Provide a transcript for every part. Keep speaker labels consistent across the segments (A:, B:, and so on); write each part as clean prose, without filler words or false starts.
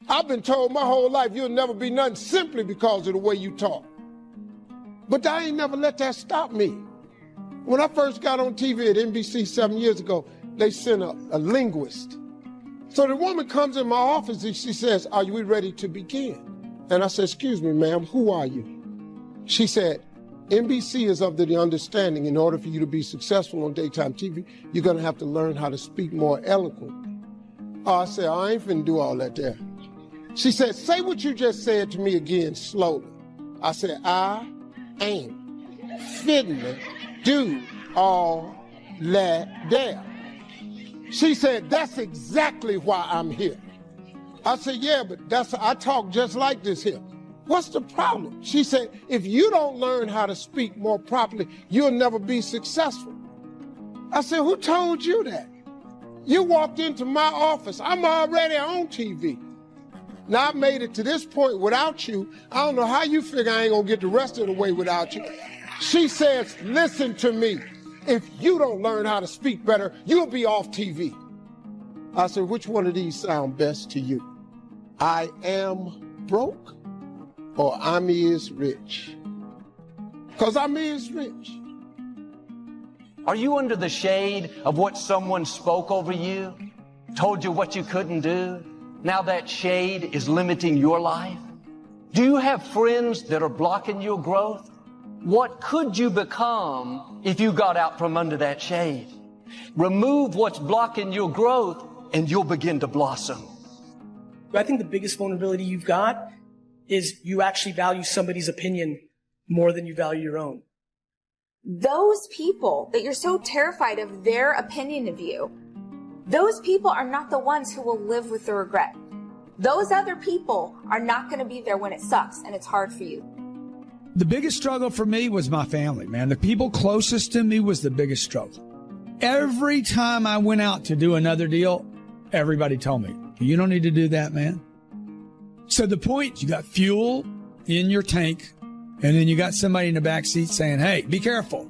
A: I've been told my whole life you'll never be nothing simply because of the way you talk. But I ain't never let that stop me. When I first got on TV at NBC 7 years ago, they sent a linguist. So the woman comes in my office and she says, "Are we ready to begin?" And I said, "Excuse me, ma'am, who are you?" She said, "NBC is of the understanding in order for you to be successful on daytime TV, you're going to have to learn how to speak more eloquently." I said, "I ain't finna do all that there." She said, "Say what you just said to me again slowly." I said, "I ain't finna do all that there." She said, "That's exactly why I'm here." I said, "Yeah, but I talk just like this here. What's the problem?" She said, "If you don't learn how to speak more properly, you'll never be successful." I said, "Who told you that? You walked into my office. I'm already on TV. Now I made it to this point without you. I don't know how you figure I ain't gonna get the rest of the way without you." She says, "Listen to me. If you don't learn how to speak better, you'll be off TV." I said, "Which one of these sound best to you? I am broke or I'm is rich?" Because I'm is rich.
B: Are you under the shade of what someone spoke over you, told you what you couldn't do? Now that shade is limiting your life? Do you have friends that are blocking your growth? What could you become if you got out from under that shade? Remove what's blocking your growth and you'll begin to blossom.
C: I think the biggest vulnerability you've got is you actually value somebody's opinion more than you value your own.
D: Those people that you're so terrified of their opinion of you, those people are not the ones who will live with the regret. Those other people are not going to be there when it sucks and it's hard for you.
E: The biggest struggle for me was my family, man. The people closest to me was the biggest struggle. Every time I went out to do another deal, everybody told me, "You don't need to do that, man." So the point, you got fuel in your tank, and then you got somebody in the back seat saying, "Hey, be careful."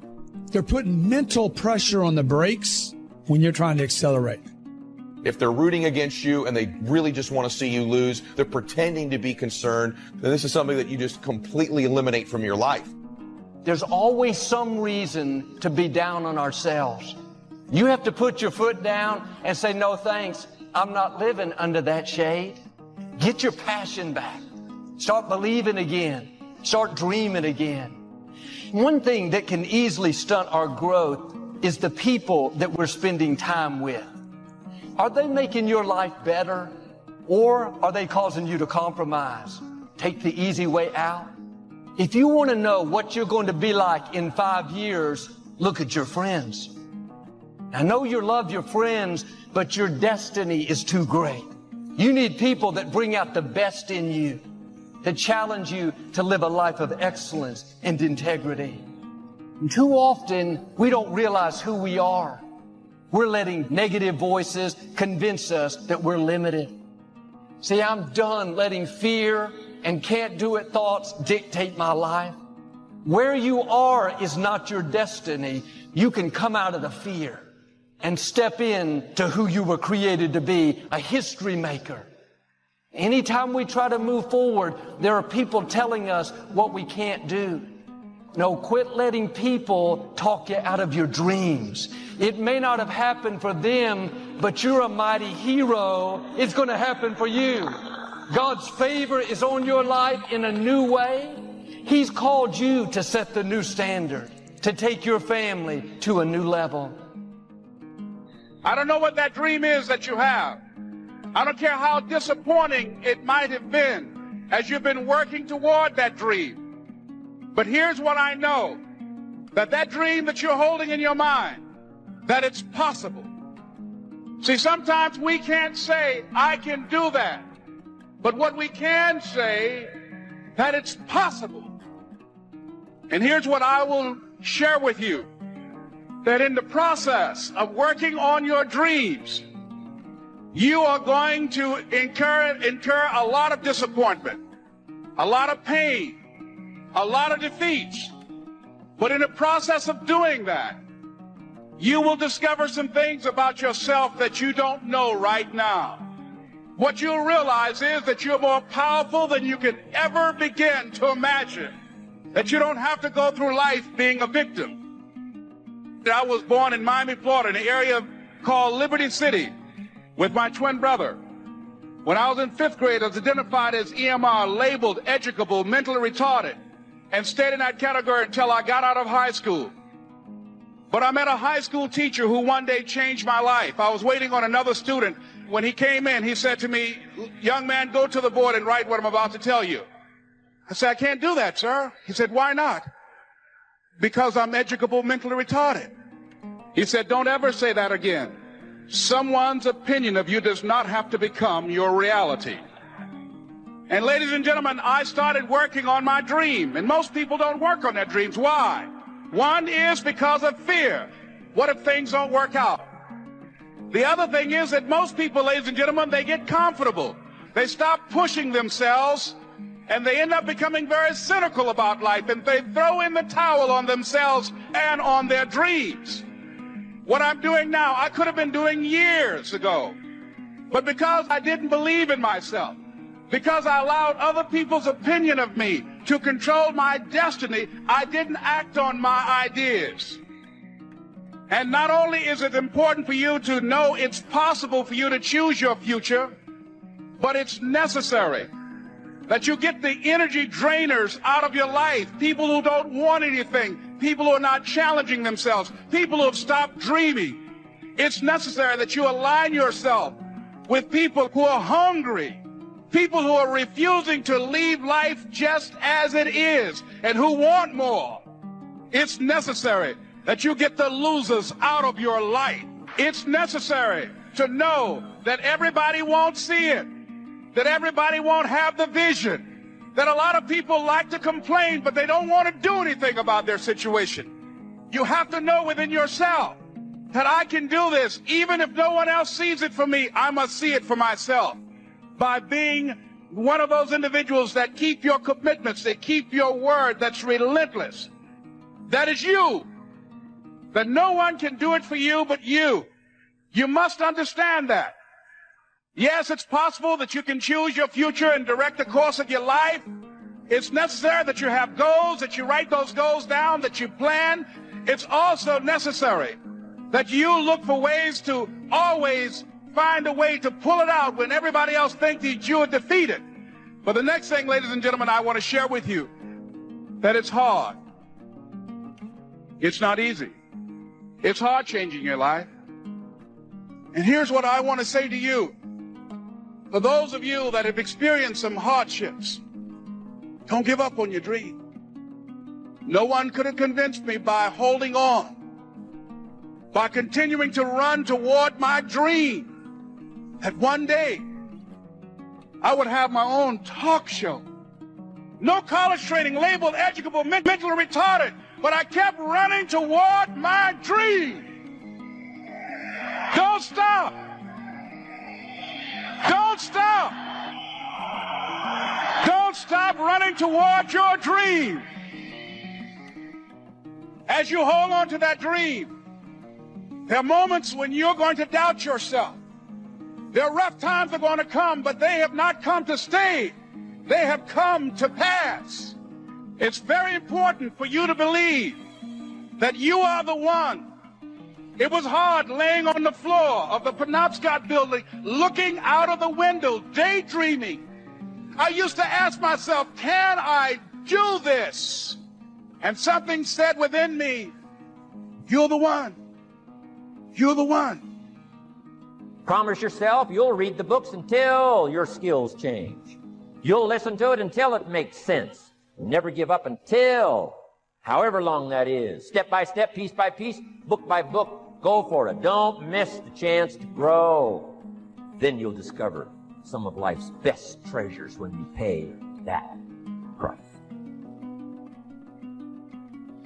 E: They're putting mental pressure on the brakes when you're trying to accelerate.
F: If they're rooting against you and they really just want to see you lose, they're pretending to be concerned, then this is something that you just completely eliminate from your life.
B: There's always some reason to be down on ourselves. You have to put your foot down and say, "No thanks, I'm not living under that shade." Get your passion back. Start believing again. Start dreaming again. One thing that can easily stunt our growth is the people that we're spending time with. Are they making your life better, or are they causing you to compromise? Take the easy way out. If you want to know what you're going to be like in 5 years, look at your friends. I know you love your friends, but your destiny is too great. You need people that bring out the best in you, that challenge you to live a life of excellence and integrity. And too often, we don't realize who we are. We're letting negative voices convince us that we're limited. See, I'm done letting fear and can't do it thoughts dictate my life. Where you are is not your destiny. You can come out of the fear and step in to who you were created to be, a history maker. Anytime we try to move forward, there are people telling us what we can't do. No, quit letting people talk you out of your dreams. It may not have happened for them, but you're a mighty hero. It's going to happen for you. God's favor is on your life in a new way. He's called you to set the new standard, to take your family to a new level.
G: I don't know what that dream is that you have. I don't care how disappointing it might have been as you've been working toward that dream. But here's what I know, that dream that you're holding in your mind, that it's possible. See, sometimes we can't say, "I can do that." But what we can say, that it's possible. And here's what I will share with you, that in the process of working on your dreams, you are going to incur a lot of disappointment, a lot of pain, a lot of defeats. But in the process of doing that, you will discover some things about yourself that you don't know right now. what you'll realize is that you're more powerful than you can ever begin to imagine. That you don't have to go through life being a victim. I was born in Miami, Florida, in an area called Liberty City with my twin brother. When I was in 5th grade, I was identified as EMR, labeled, educable, mentally retarded, and stayed in that category until I got out of high school. But I met a high school teacher who one day changed my life. I was waiting on another student. When he came in, he said to me, "Young man, go to the board and write what I'm about to tell you." I said, "I can't do that, sir." He said, "Why not?" "Because I'm educable, mentally retarded." He said, "Don't ever say that again. Someone's opinion of you does not have to become your reality." And ladies and gentlemen, I started working on my dream. And most people don't work on their dreams. Why? One is because of fear. What if things don't work out? The other thing is that most people, ladies and gentlemen, they get comfortable. They stop pushing themselves, and they end up becoming very cynical about life, and they throw in the towel on themselves and on their dreams. What I'm doing now, I could have been doing years ago. But because I didn't believe in myself, because I allowed other people's opinion of me to control my destiny, I didn't act on my ideas. And not only is it important for you to know it's possible for you to choose your future, but it's necessary that you get the energy drainers out of your life, people who don't want anything, people who are not challenging themselves, people who have stopped dreaming. It's necessary that you align yourself with people who are hungry, people who are refusing to leave life just as it is and who want more. It's necessary that you get the losers out of your life. It's necessary to know that everybody won't see it, that everybody won't have the vision, that a lot of people like to complain, but they don't want to do anything about their situation. You have to know within yourself that I can do this. Even if no one else sees it for me, I must see it for myself. By being one of those individuals that keep your commitments, that keep your word, that's relentless. That is you. That no one can do it for you but you. You must understand that. Yes, it's possible that you can choose your future and direct the course of your life. It's necessary that you have goals, that you write those goals down, that you plan. It's also necessary that you look for ways to always find a way to pull it out when everybody else thinks that you are defeated. But the next thing, ladies and gentlemen, I want to share with you that it's hard. It's not easy. It's hard changing your life. And here's what I want to say to you. For those of you that have experienced some hardships, don't give up on your dream. No one could have convinced me by holding on, by continuing to run toward my dream, that one day I would have my own talk show. No college training, labeled educable, mentally retarded, but I kept running toward my dream. Don't stop. Don't stop. Don't stop running toward your dream. As you hold on to that dream, there are moments when you're going to doubt yourself. There are rough times that are going to come, but they have not come to stay. They have come to pass. It's very important for you to believe that you are the one. It was hard laying on the floor of the Penobscot building, looking out of the window, daydreaming. I used to ask myself, can I do this? And something said within me, you're the one. You're the one.
H: Promise yourself you'll read the books until your skills change. You'll listen to it until it makes sense. Never give up until, however long that is. Step by step, piece by piece, book by book, go for it. Don't miss the chance to grow. Then you'll discover some of life's best treasures when you pay that price.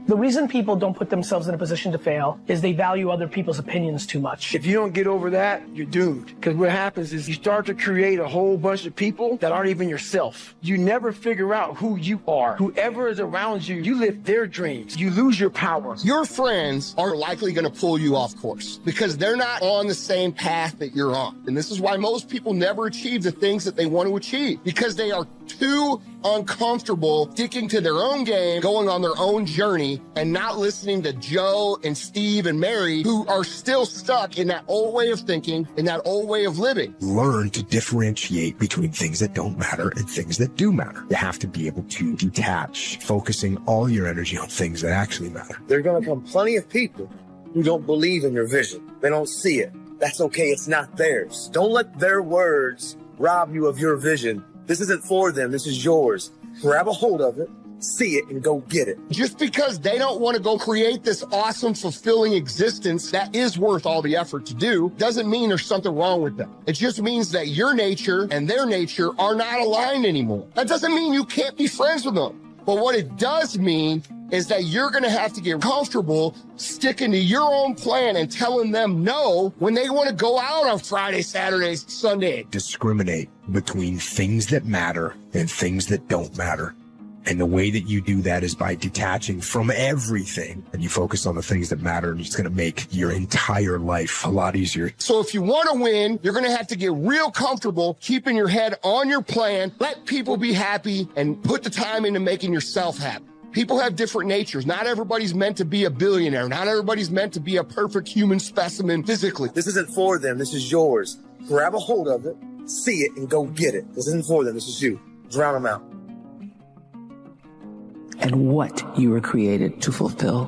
C: The reason people don't put themselves in a position to fail is they value other people's opinions too much.
I: If you don't get over that, you're doomed. Because what happens is you start to create a whole bunch of people that aren't even yourself. You never figure out who you are. Whoever is around you, you live their dreams. You lose your power.
J: Your friends are likely going to pull you off course because they're not on the same path that you're on. And this is why most people never achieve the things that they want to achieve, because they are too uncomfortable sticking to their own game, going on their own journey, and not listening to Joe and Steve and Mary, who are still stuck in that old way of thinking, in that old way of living.
K: Learn to differentiate between things that don't matter and things that do matter. You have to be able to detach, focusing all your energy on things that actually matter.
L: There are going to come plenty of people who don't believe in your vision. They don't see it. That's okay. It's not theirs. Don't let their words rob you of your vision. This isn't for them. This is yours. Grab a hold of it, see it, and go get it.
J: Just because they don't want to go create this awesome, fulfilling existence that is worth all the effort to do, doesn't mean there's something wrong with them. It just means that your nature and their nature are not aligned anymore. That doesn't mean you can't be friends with them. But what it does mean is that you're going to have to get comfortable sticking to your own plan and telling them no when they want to go out on Friday, Saturday, Sunday.
K: Discriminate between things that matter and things that don't matter. And the way that you do that is by detaching from everything, and you focus on the things that matter, and it's going to make your entire life a lot easier.
J: So if you want to win, you're going to have to get real comfortable keeping your head on your plan, let people be happy, and put the time into making yourself happy. People have different natures. Not everybody's meant to be a billionaire. Not everybody's meant to be a perfect human specimen physically.
L: This isn't for them. This is yours. Grab a hold of it, see it, and go get it. This isn't for them. This is you. Drown them out.
M: And what you were created to fulfill.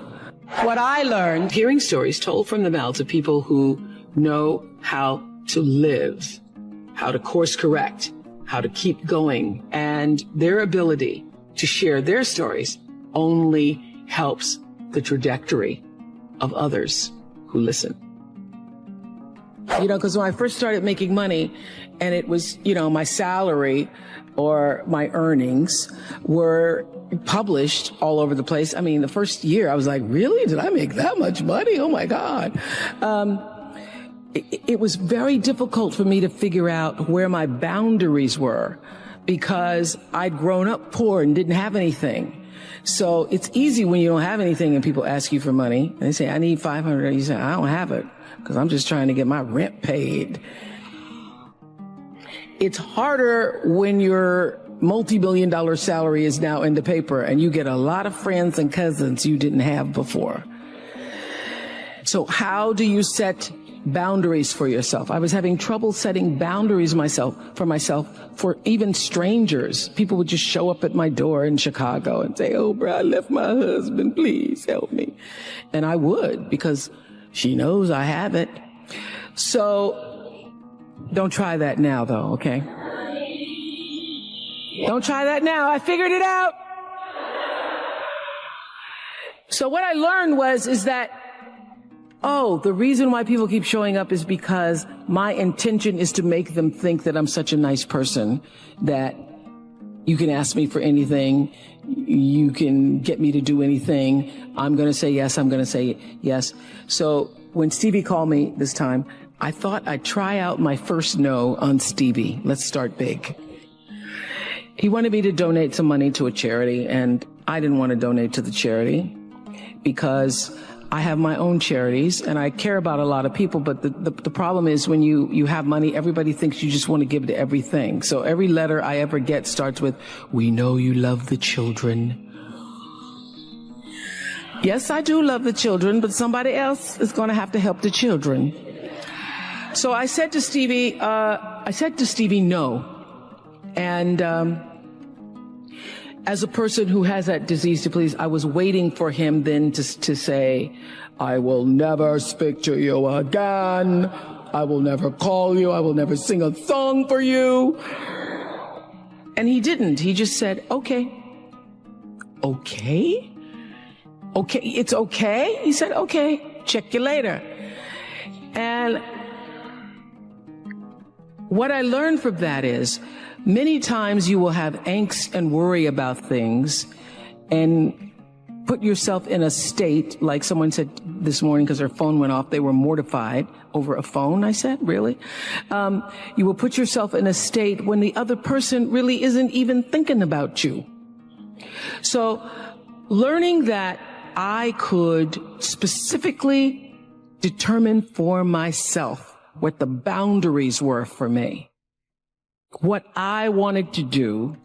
N: What I learned, hearing stories told from the mouths of people who know how to live, how to course correct, how to keep going, and their ability to share their stories only helps the trajectory of others who listen.
M: You know, because when I first started making money, and it was, you know, my salary or my earnings were published all over the place. I mean, the first year I was like, really? Did I make that much money? Oh my God. It was very difficult for me to figure out where my boundaries were because I'd grown up poor and didn't have anything. So it's easy when you don't have anything and people ask you for money and they say, I need $500. You say, I don't have it because I'm just trying to get my rent paid. It's harder when your multi-million-dollar salary is now in the paper and you get a lot of friends and cousins you didn't have before. So how do you set boundaries for yourself? I was having trouble setting boundaries for myself for even strangers. People would just show up at my door in Chicago and say, oh, bro, I left my husband. Please help me. And I would, because she knows I have it. So don't try that now, though, okay? Don't try that now. I figured it out. So what I learned is that, oh, the reason why people keep showing up is because my intention is to make them think that I'm such a nice person that you can ask me for anything. You can get me to do anything. I'm going to say yes. I'm going to say yes. So when Stevie called me this time, I thought I'd try out my first no on Stevie. Let's start big. He wanted me to donate some money to a charity, and I didn't want to donate to the charity because I have my own charities and I care about a lot of people. But the problem is when you have money, everybody thinks you just want to give to everything. So every letter I ever get starts with, we know you love the children. Yes, I do love the children, but somebody else is going to have to help the children. So I said to Stevie, no. And as a person who has that disease to please, I was waiting for him then to say, I will never speak to you again. I will never call you. I will never sing a song for you. And he didn't. He just said, okay. Okay? Okay, it's okay? He said, okay, check you later. And what I learned from that is many times you will have angst and worry about things, and put yourself in a state, like someone said this morning because their phone went off, they were mortified over a phone. I said, really? You will put yourself in a state when the other person really isn't even thinking about you. So learning that I could specifically determine for myself what the boundaries were for me, what I wanted to do,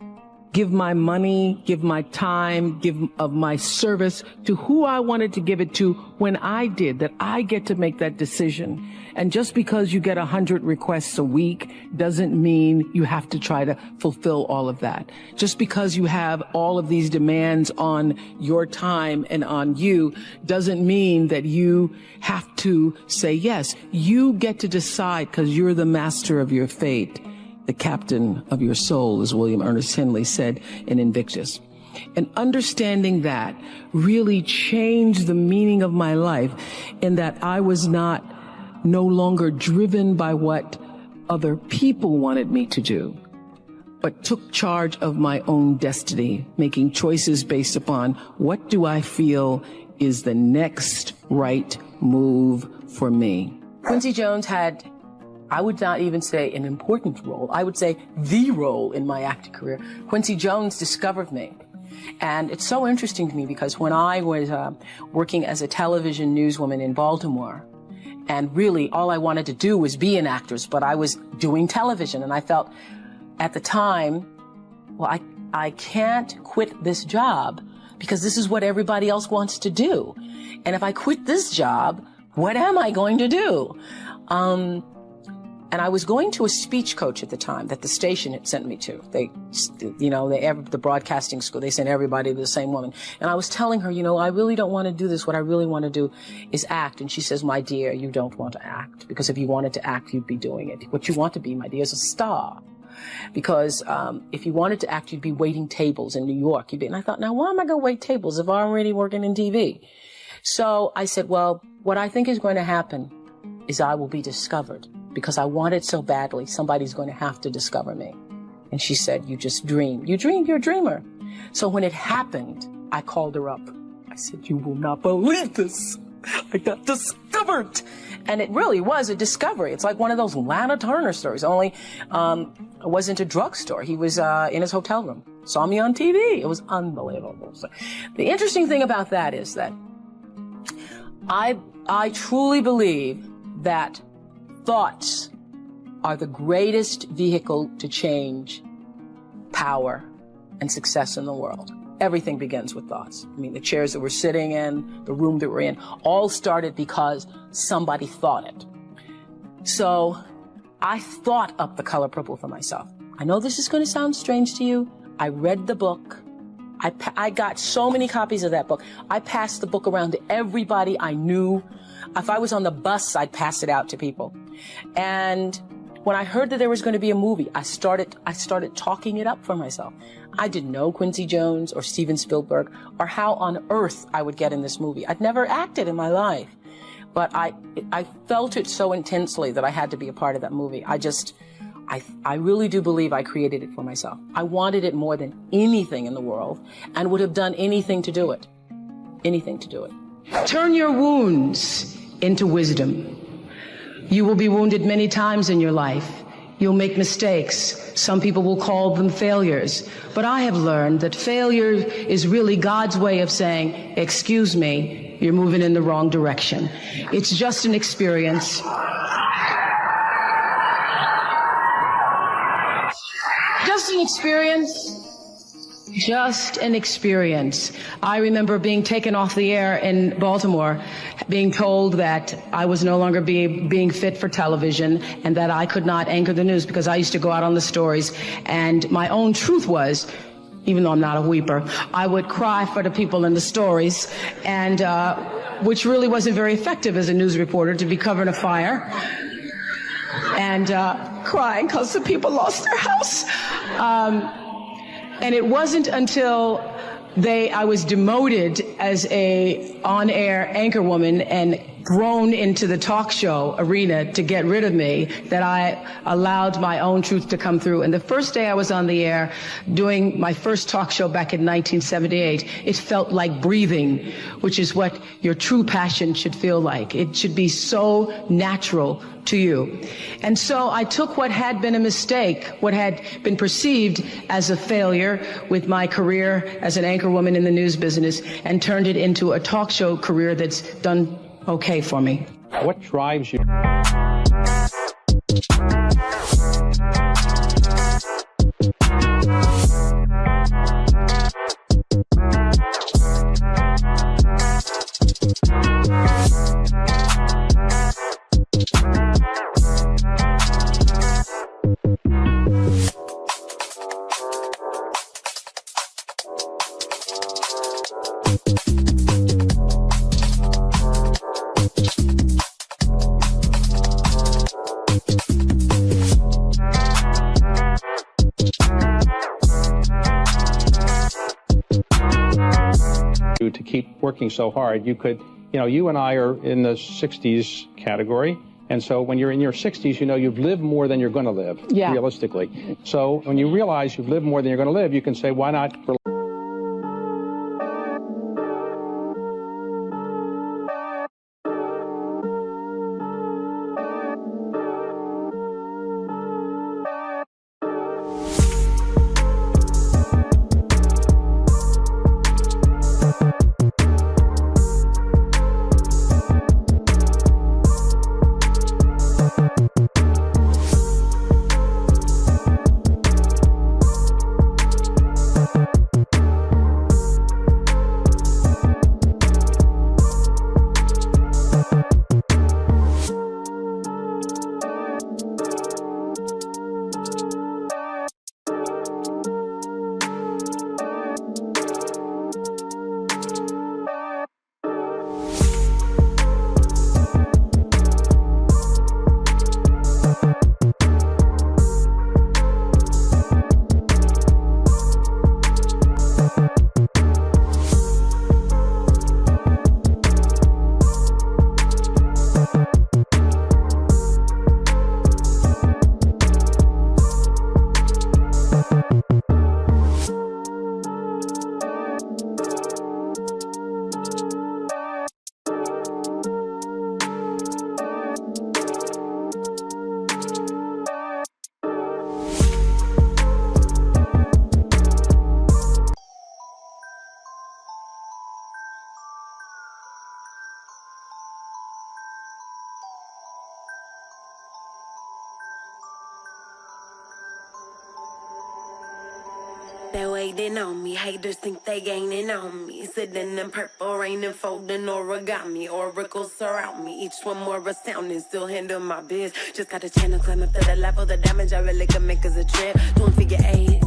M: give my money, give my time, give of my service to who I wanted to give it to when I did, that I get to make that decision. And just because you get 100 requests a week doesn't mean you have to try to fulfill all of that. Just because you have all of these demands on your time and on you doesn't mean that you have to say yes. You get to decide because you're the master of your fate. The captain of your soul, as William Ernest Henley said in Invictus. And understanding that really changed the meaning of my life in that I was no longer driven by what other people wanted me to do, but took charge of my own destiny, making choices based upon what do I feel is the next right move for me.
N: Quincy Jones had, I would not even say an important role. I would say the role in my acting career. Quincy Jones discovered me. And it's so interesting to me because when I was working as a television newswoman in Baltimore, and really all I wanted to do was be an actress, but I was doing television. And I felt at the time, well, I can't quit this job because this is what everybody else wants to do. And if I quit this job, what am I going to do? And I was going to a speech coach at the time that the station had sent me to. The broadcasting school, they sent everybody to the same woman. And I was telling her, I really don't want to do this. What I really want to do is act. And she says, my dear, you don't want to act. Because if you wanted to act, you'd be doing it. What you want to be, my dear, is a star. Because if you wanted to act, you'd be waiting tables in New York. And I thought, now, why am I going to wait tables if I'm already working in TV? So I said, well, what I think is going to happen is I will be discovered. Because I want it so badly, somebody's going to have to discover me. And she said, you just dream. You dream, you're a dreamer. So when it happened, I called her up. I said, you will not believe this. I got discovered. And it really was a discovery. It's like one of those Lana Turner stories, only it wasn't a drugstore. He was in his hotel room. Saw me on TV. It was unbelievable. So the interesting thing about that is that I truly believe that thoughts are the greatest vehicle to change power and success in the world. Everything begins with thoughts. I mean, the chairs that we're sitting in, the room that we're in, all started because somebody thought it. So I thought up The Color Purple for myself. I know this is going to sound strange to you. I read the book. I got so many copies of that book. I passed the book around to everybody I knew. If I was on the bus, I'd pass it out to people. And when I heard that there was going to be a movie, I started talking it up for myself. I didn't know Quincy Jones or Steven Spielberg or how on earth I would get in this movie. I'd never acted in my life, but I felt it so intensely that I had to be a part of that movie. I really do believe I created it for myself. I wanted it more than anything in the world and would have done anything to do it. Anything to do it. Turn your wounds into wisdom. You will be wounded many times in your life. You'll make mistakes. Some people will call them failures. But I have learned that failure is really God's way of saying, excuse me, you're moving in the wrong direction. It's just an experience. Just an experience. Just an experience. I remember being taken off the air in Baltimore, being told that I was no longer being fit for television and that I could not anchor the news because I used to go out on the stories. And my own truth was, even though I'm not a weeper, I would cry for the people in the stories, and which really wasn't very effective as a news reporter, to be covering a fire and crying because the people lost their house. And it wasn't until I was demoted as a on-air anchor woman and
M: thrown into the talk show arena to get rid of me that I allowed my own truth to come through. And the first day I was on the air doing my first talk show back in 1978, it felt like breathing, which is what your true passion should feel like. It should be so natural to you. And so I took what had been a mistake, what had been perceived as a failure with my career as an anchor woman in the news business, and turned it into a talk show career that's done okay for me.
O: What drives you? To keep working so hard, you could, you and I are in the 60s category. And so when you're in your 60s, you've lived more than you're going to live, realistically. So when you realize you've lived more than you're going to live, you can say, why not?
P: They're waiting on me, haters think they gaining on me. Sitting in purple rain and folding origami. Oracles surround me, each one more astounding. Still handle my biz, just got a channel climb up to the level. The damage I really can make is a trip. Doing figure eights,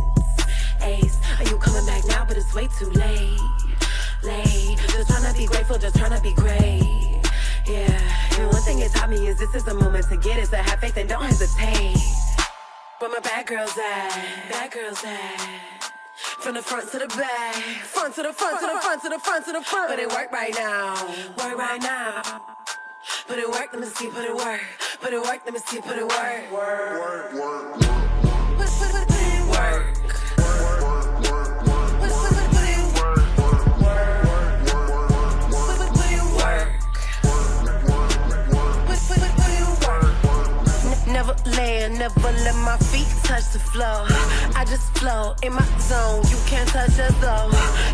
P: ace. Are you coming back now? But it's way too late. Just trying to be grateful, just trying to be great. Yeah, and one thing it taught me is this is the moment to get it. So have faith and don't hesitate. Where my bad girls at? Bad girls at? From the front to the back, front to the front to the front to the front to the front. But it work right now, work right now. Put it work, let me see, put it work. Put it work, let me see, put it work. Work, work, work. Put it work. Never land, never let my feet touch the floor. I just flow in my zone, you can't touch us though.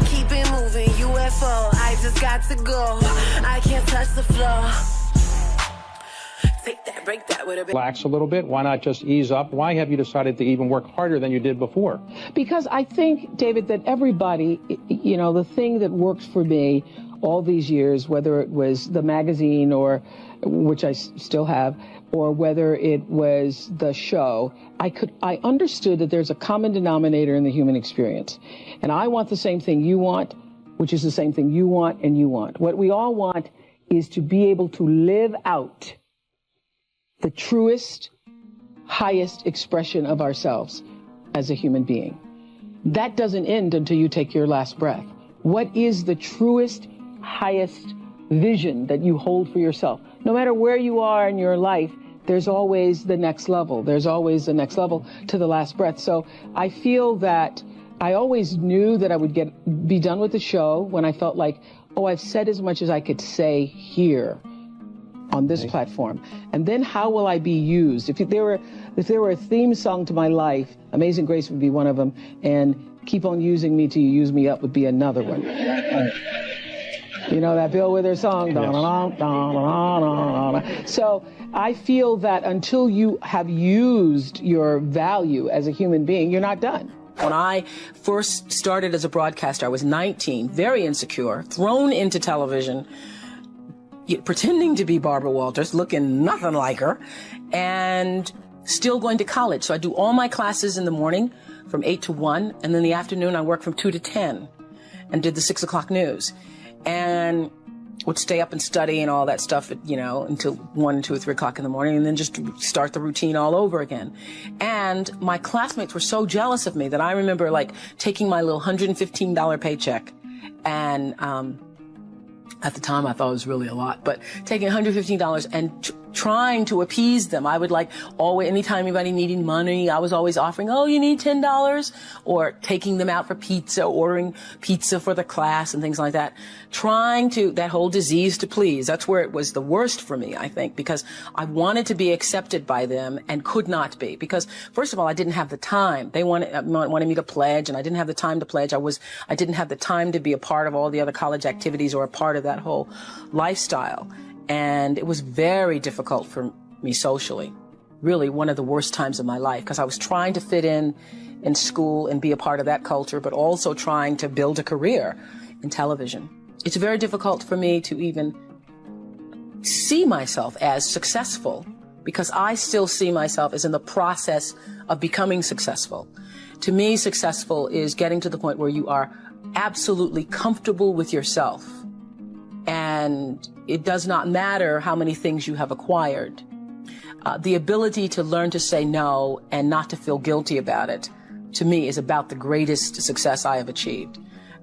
P: Keep it moving, UFO, I just got to go. I can't touch the floor. Take that, break that with a bit.
O: Relax a little bit, why not just ease up? Why have you decided to even work harder than you did before?
M: Because I think, David, that everybody, the thing that worked for me all these years, whether it was the magazine or, which I still have, or whether it was the show, I understood that there's a common denominator in the human experience. And I want the same thing you want, which is the same thing you want and you want. What we all want is to be able to live out the truest, highest expression of ourselves as a human being. That doesn't end until you take your last breath. What is the truest, highest vision that you hold for yourself. No matter where you are in your life, there's always the next level. There's always the next level to the last breath. So I feel that I always knew that I would be done with the show when I felt like, oh, I've said as much as I could say here on this platform. And then how will I be used? If there were a theme song to my life, Amazing Grace would be one of them, and Keep on Using Me Till You Use Me Up would be another one. You know that Bill Withers song? Yes. So I feel that until you have used your value as a human being, you're not done.
C: When I first started as a broadcaster, I was 19, very insecure, thrown into television, pretending to be Barbara Walters, looking nothing like her, and still going to college. So I do all my classes in the morning from 8 to 1, and then in the afternoon I work from 2 to 10 and did the 6 o'clock news. And would stay up and study and all that stuff, until 1, 2, or 3 o'clock in the morning, and then just start the routine all over again. And my classmates were so jealous of me that I remember taking my little $115 paycheck, and at the time I thought it was really a lot, but taking $115 and trying to appease them. I would anytime anybody needed money, I was always offering, oh, you need $10, or taking them out for pizza, ordering pizza for the class and things like that. That whole disease to please. That's where it was the worst for me, I think, because I wanted to be accepted by them and could not be. Because first of all, I didn't have the time. They wanted me to pledge, and I didn't have the time to pledge. I didn't have the time to be a part of all the other college activities or a part of that whole lifestyle. And it was very difficult for me socially, really one of the worst times of my life, because I was trying to fit in school and be a part of that culture, but also trying to build a career in television. It's very difficult for me to even see myself as successful, because I still see myself as in the process of becoming successful. To me, successful is getting to the point where you are absolutely comfortable with yourself. And it does not matter how many things you have acquired. The ability to learn to say no and not to feel guilty about it, to me, is about the greatest success I have achieved.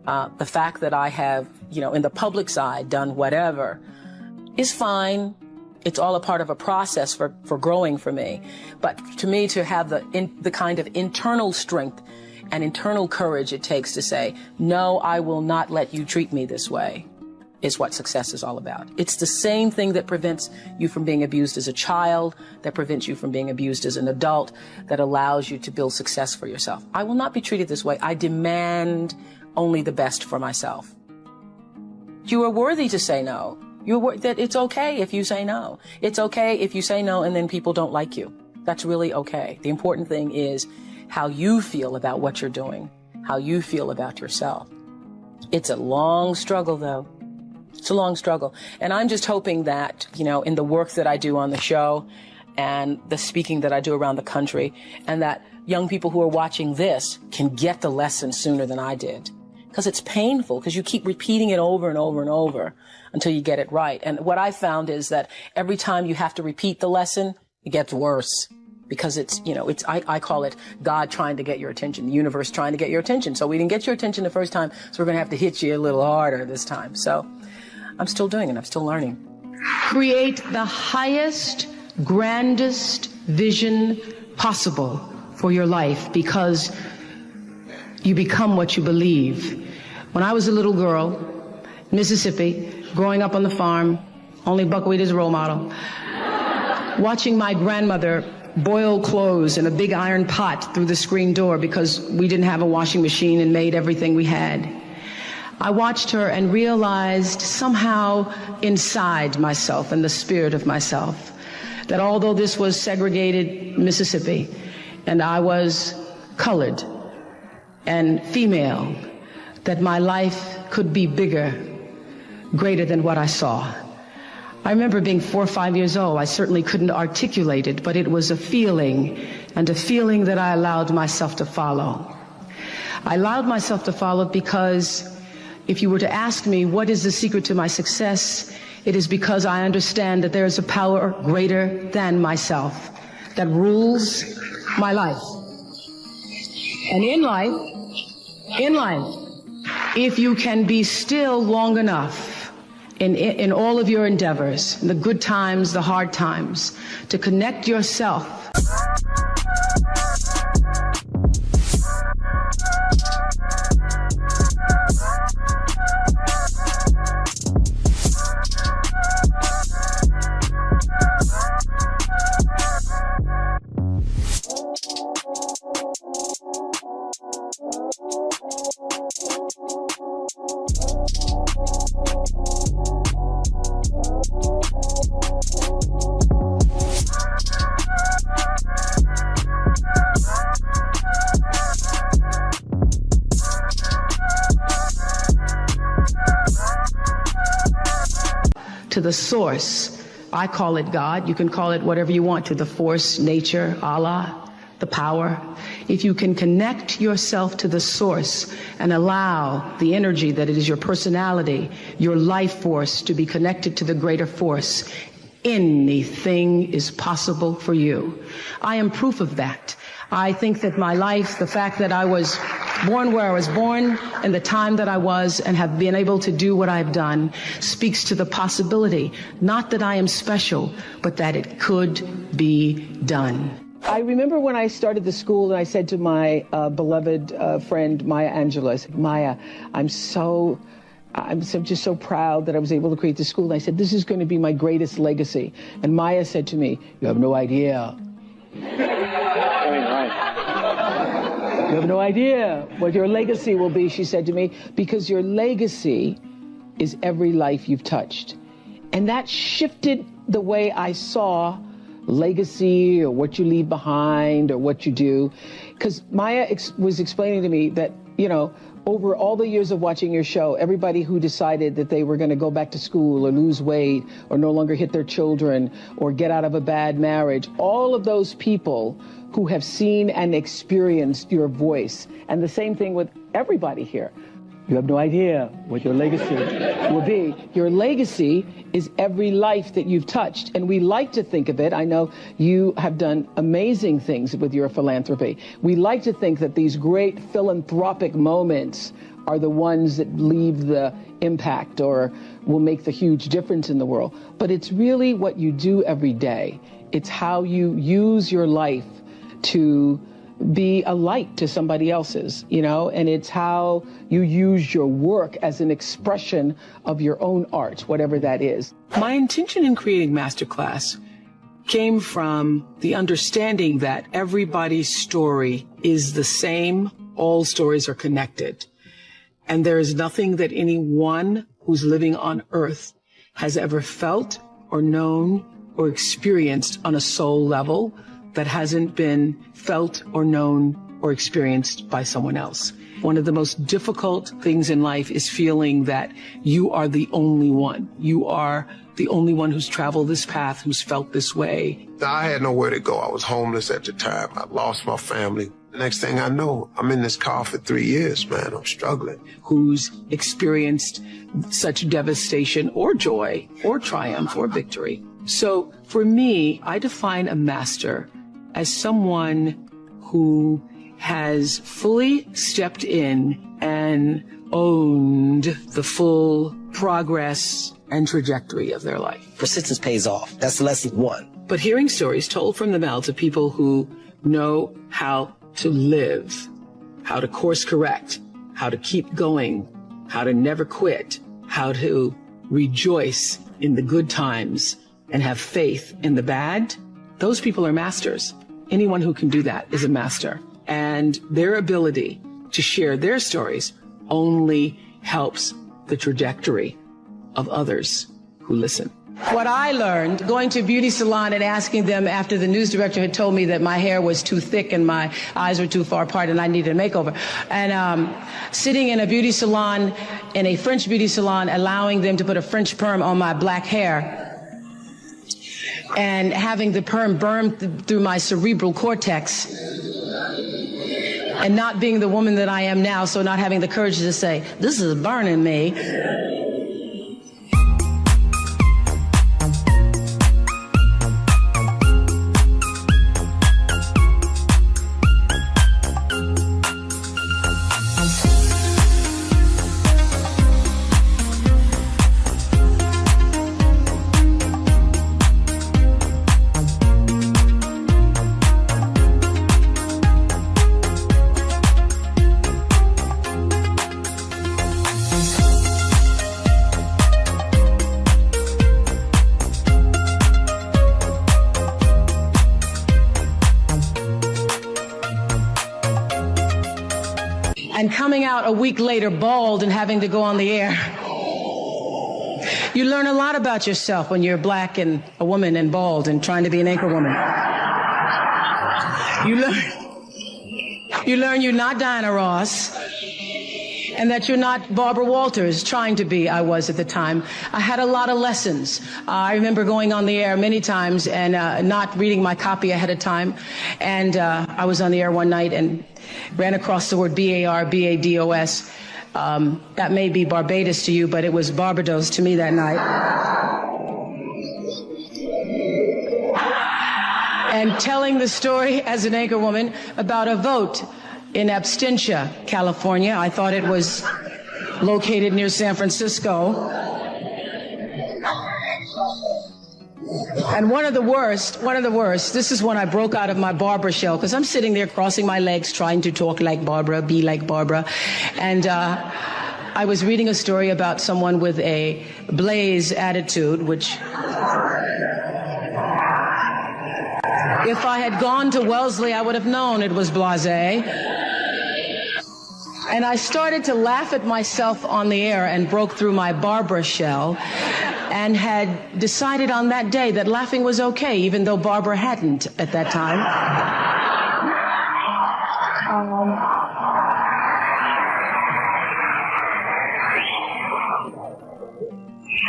C: The fact that I have, in the public side, done whatever is fine. It's all a part of a process for growing for me. But to me, to have the kind of internal strength and internal courage it takes to say, no, I will not let you treat me this way, is what success is all about. It's the same thing that prevents you from being abused as a child, that prevents you from being abused as an adult, that allows you to build success for yourself. I will not be treated this way. I demand only the best for myself. You are worthy to say no. That it's okay if you say no. It's okay if you say no and then people don't like you. That's really okay. The important thing is how you feel about what you're doing, how you feel about yourself. It's a long struggle, though. It's a long struggle. And I'm just hoping that, in the work that I do on the show and the speaking that I do around the country, and that young people who are watching this can get the lesson sooner than I did. Because it's painful, because you keep repeating it over and over and over until you get it right. And what I found is that every time you have to repeat the lesson, it gets worse. Because I call it God trying to get your attention, the universe trying to get your attention. So we didn't get your attention the first time, so we're going to have to hit you a little harder this time. So I'm still doing it. I'm still learning.
M: Create the highest, grandest vision possible for your life, because you become what you believe. When I was a little girl, Mississippi, growing up on the farm, only buckwheat is a role model, watching my grandmother boil clothes in a big iron pot through the screen door because we didn't have a washing machine and made everything we had. I watched her and realized somehow inside myself, in the spirit of myself, that although this was segregated Mississippi and I was colored and female, that my life could be bigger, greater than what I saw. I remember being 4 or 5 years old. I certainly couldn't articulate it, but it was a feeling, and a feeling that I allowed myself to follow. I allowed myself to follow because if you were to ask me what is the secret to my success, it is because I understand that there is a power greater than myself that rules my life. And in life, if you can be still long enough in all of your endeavors, the good times, the hard times, to connect yourself to the source. I call it God. You can call it whatever you want, to the force, nature, Allah, the power. If you can connect yourself to the source and allow the energy that it is your personality, your life force, to be connected to the greater force, anything is possible for you. I am proof of that. I think that my life, the fact that I was born where I was born and the time that I was and have been able to do what I've done, speaks to the possibility, not that I am special, but that it could be done.
N: I remember when I started the school and I said to my beloved friend, Maya Angelou, I said, Maya, I'm just so proud that I was able to create the school. And I said, this is going to be my greatest legacy. And Maya said to me, you have no idea. You have no idea what your legacy will be, she said to me, because your legacy is every life you've touched. And that shifted the way I saw legacy or what you leave behind or what you do. Because Maya was explaining to me that, you know, over all the years of watching your show, everybody who decided that they were going to go back to school or lose weight or no longer hit their children or get out of a bad marriage, all of those people who have seen and experienced your voice. And the same thing with everybody here. You have no idea what your legacy will be. Your legacy is every life that you've touched. And we like to think of it. I know you have done amazing things with your philanthropy. We like to think that these great philanthropic moments are the ones that leave the impact or will make the huge difference in the world. But it's really what you do every day. It's how you use your life to be a light to somebody else's, you know, and it's how you use your work as an expression of your own art, whatever that is.
M: My intention in creating Masterclass came from the understanding that everybody's story is the same. All stories are connected. And there is nothing that anyone who's living on earth has ever felt or known or experienced on a soul level that hasn't been felt or known or experienced by someone else. One of the most difficult things in life is feeling that you are the only one. You are the only one who's traveled this path, who's felt this way.
A: I had nowhere to go. I was homeless at the time. I lost my family. The next thing I know, I'm in this car for 3 years, man. I'm struggling.
M: Who's experienced such devastation or joy or triumph or victory. So for me, I define a master as someone who has fully stepped in and owned the full progress and trajectory of their life.
Q: Persistence pays off. That's lesson one.
M: But hearing stories told from the mouths of people who know how to live, how to course correct, how to keep going, how to never quit, how to rejoice in the good times and have faith in the bad, those people are masters. Anyone who can do that is a master. And their ability to share their stories only helps the trajectory of others who listen. What I learned going to a beauty salon and asking them after the news director had told me that my hair was too thick and my eyes were too far apart and I needed a makeover. And sitting in a beauty salon, in a French beauty salon, allowing them to put a French perm on my black hair and having the perm burn through my cerebral cortex and not being the woman that I am now, so not having the courage to say, this is burning me. and coming out a week later bald and having to go on the air. You learn a lot about yourself when you're black and a woman and bald and trying to be an anchor woman. You learn you're not Diana Ross, and that you're not Barbara Walters trying to be. I was at the time. I had a lot of lessons. I remember going on the air many times and not reading my copy ahead of time. And I was on the air one night and ran across the word B-A-R-B-A-D-O-S. That may be Barbados to you, but it was Barbados to me that night. And telling the story as an anchor woman about a vote in Absentia, California. I thought it was located near San Francisco. And one of the worst, this is when I broke out of my Barbara shell, because I'm sitting there crossing my legs trying to talk like Barbara, be like Barbara. And I was reading a story about someone with a blaze attitude, which if I had gone to Wellesley, I would have known it was blasé. And I started to laugh at myself on the air and broke through my Barbara shell and had decided on that day that laughing was okay, even though Barbara hadn't at that time.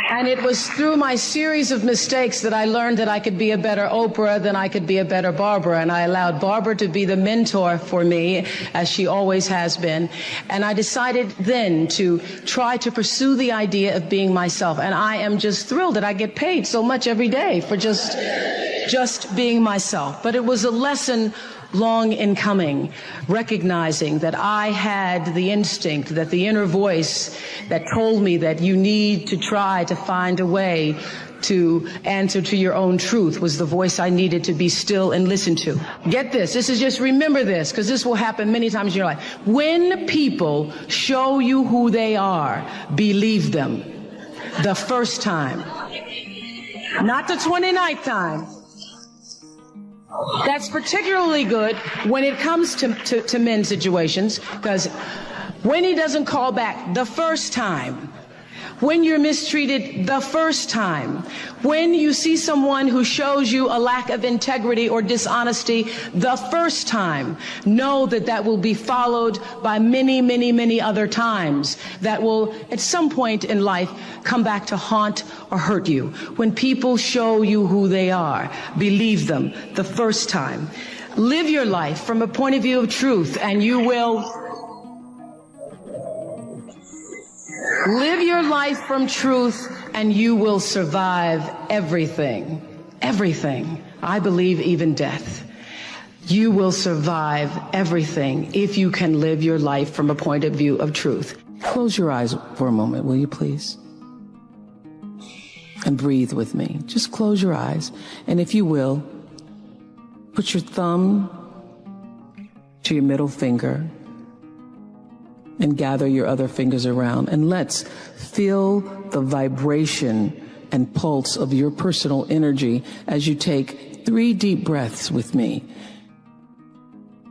M: And it was through my series of mistakes that I learned that I could be a better Oprah than I could be a better Barbara. And I allowed Barbara to be the mentor for me, as she always has been. And I decided then to try to pursue the idea of being myself. And I am just thrilled that I get paid so much every day for just being myself. But it was a lesson long in coming, recognizing that I had the instinct, that the inner voice that told me that you need to try to find a way to answer to your own truth was the voice I needed to be still and listen to. Get this. This is just, remember this, because this will happen many times in your life. When people show you who they are, believe them the first time, not the 29th time. That's particularly good when it comes to men's situations, because when he doesn't call back the first time, when you're mistreated the first time, when you see someone who shows you a lack of integrity or dishonesty the first time, know that that will be followed by many, many, many other times that will at some point in life come back to haunt or hurt you. When people show you who they are, believe them the first time. Live your life from a point of view of truth, and you will live your life from truth, and you will survive everything. Everything. I believe even death. You will survive everything if you can live your life from a point of view of truth. Close your eyes for a moment, will you please? And breathe with me. Just close your eyes. And if you will, put your thumb to your middle finger and gather your other fingers around, and let's feel the vibration and pulse of your personal energy as you take 3 deep breaths with me.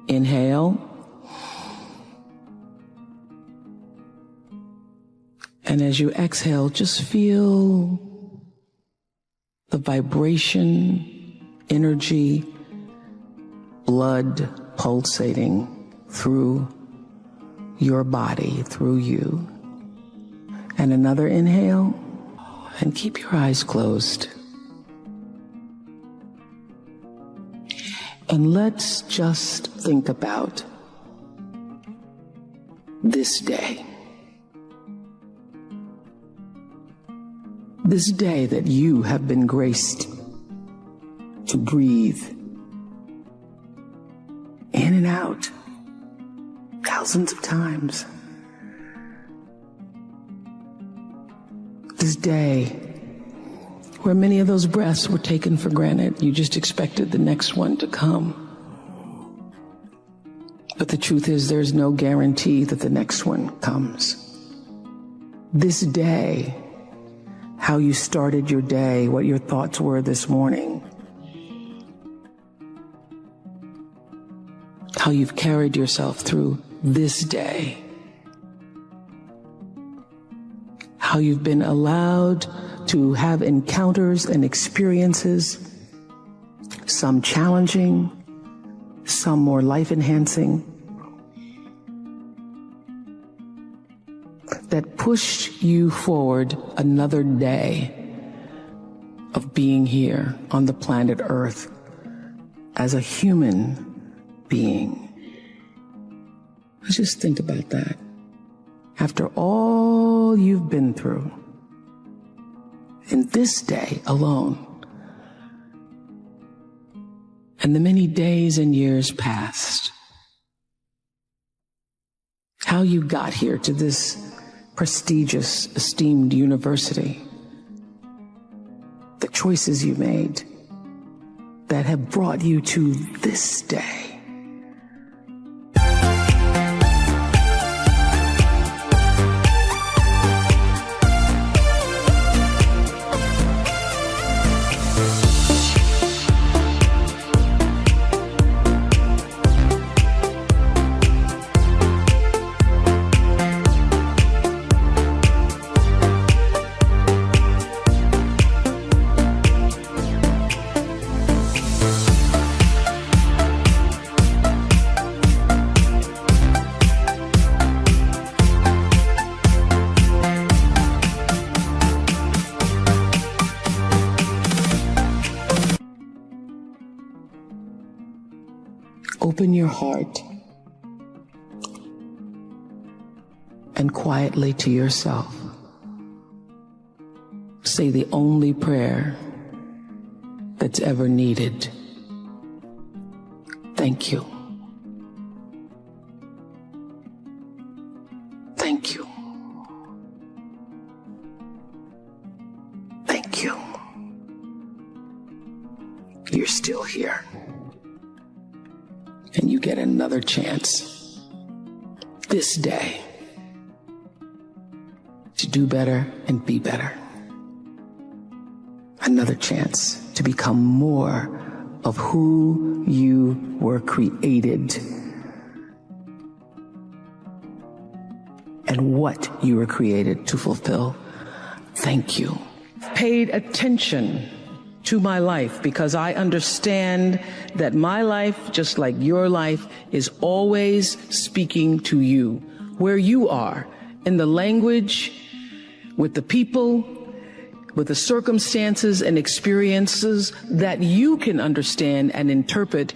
M: Inhale. And as you exhale, just feel the vibration, energy, blood pulsating through your body, through you. And another inhale, and keep your eyes closed. And let's just think about this day. This day that you have been graced to breathe in and out thousands of times. This day where many of those breaths were taken for granted. You just expected the next one to come. But the truth is, there's no guarantee that the next one comes. This day, how you started your day, what your thoughts were this morning, how you've carried yourself through this day, how you've been allowed to have encounters and experiences, some challenging, some more life-enhancing, that pushed you forward another day of being here on the planet Earth as a human being. Let's just think about that. After all you've been through, in this day alone, and the many days and years past, how you got here to this prestigious, esteemed university, the choices you made that have brought you to this day. Open your heart and quietly to yourself say the only prayer that's ever needed. Thank you. Thank you. Thank you. You're still here. And you get another chance this day to do better and be better. Another chance to become more of who you were created and what you were created to fulfill. Thank you. Paid attention to my life because I understand that my life, just like your life, is always speaking to you, where you are, in the language, with the people, with the circumstances and experiences that you can understand and interpret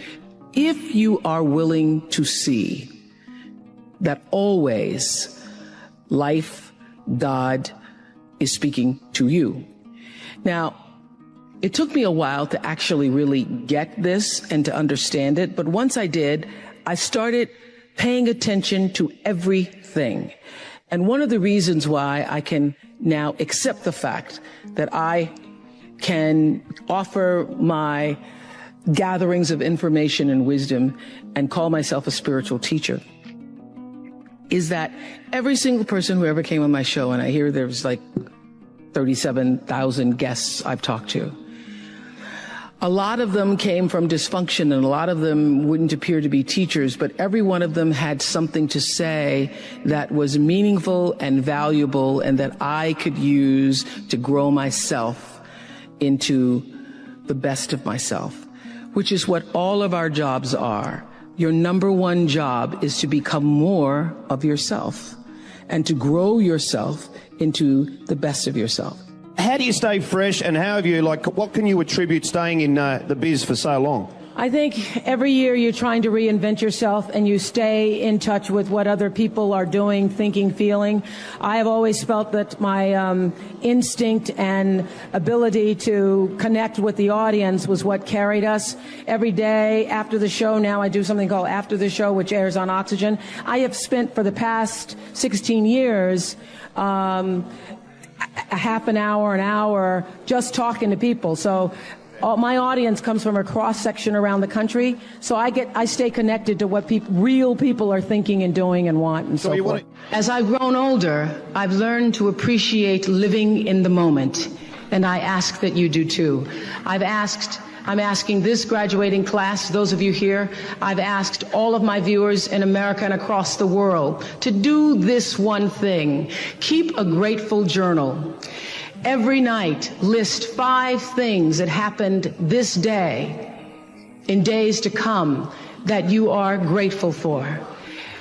M: if you are willing to see that always life, God, is speaking to you. Now, it took me a while to actually really get this and to understand it, but once I did, I started paying attention to everything. And one of the reasons why I can now accept the fact that I can offer my gatherings of information and wisdom and call myself a spiritual teacher is that every single person who ever came on my show, and I hear there's like 37,000 guests I've talked to, a lot of them came from dysfunction and a lot of them wouldn't appear to be teachers, but every one of them had something to say that was meaningful and valuable and that I could use to grow myself into the best of myself, which is what all of our jobs are. Your number one job is to become more of yourself and to grow yourself into the best of yourself.
R: How do you stay fresh, and how have you, what can you attribute staying in the biz for so long?
M: I think every year you're trying to reinvent yourself and you stay in touch with what other people are doing, thinking, feeling. I have always felt that my instinct and ability to connect with the audience was what carried us. Every day after the show, now I do something called After the Show, which airs on Oxygen. I have spent for the past 16 years a half an hour, just talking to people. So my audience comes from a cross-section around the country. So I stay connected to what real people are thinking and doing and want and so forth. As I've grown older, I've learned to appreciate living in the moment, And I ask that you do too. I'm asking this graduating class, those of you here, I've asked all of my viewers in America and across the world to do this one thing. Keep a grateful journal. Every night, list 5 things that happened this day, in days to come, that you are grateful for.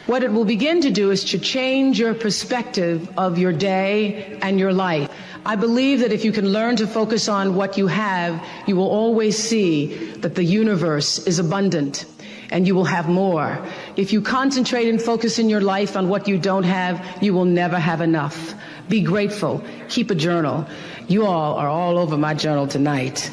M: What it will begin to do is to change your perspective of your day and your life. I believe that if you can learn to focus on what you have, you will always see that the universe is abundant and you will have more. If you concentrate and focus in your life on what you don't have, you will never have enough. Be grateful. Keep a journal. You all are all over my journal tonight.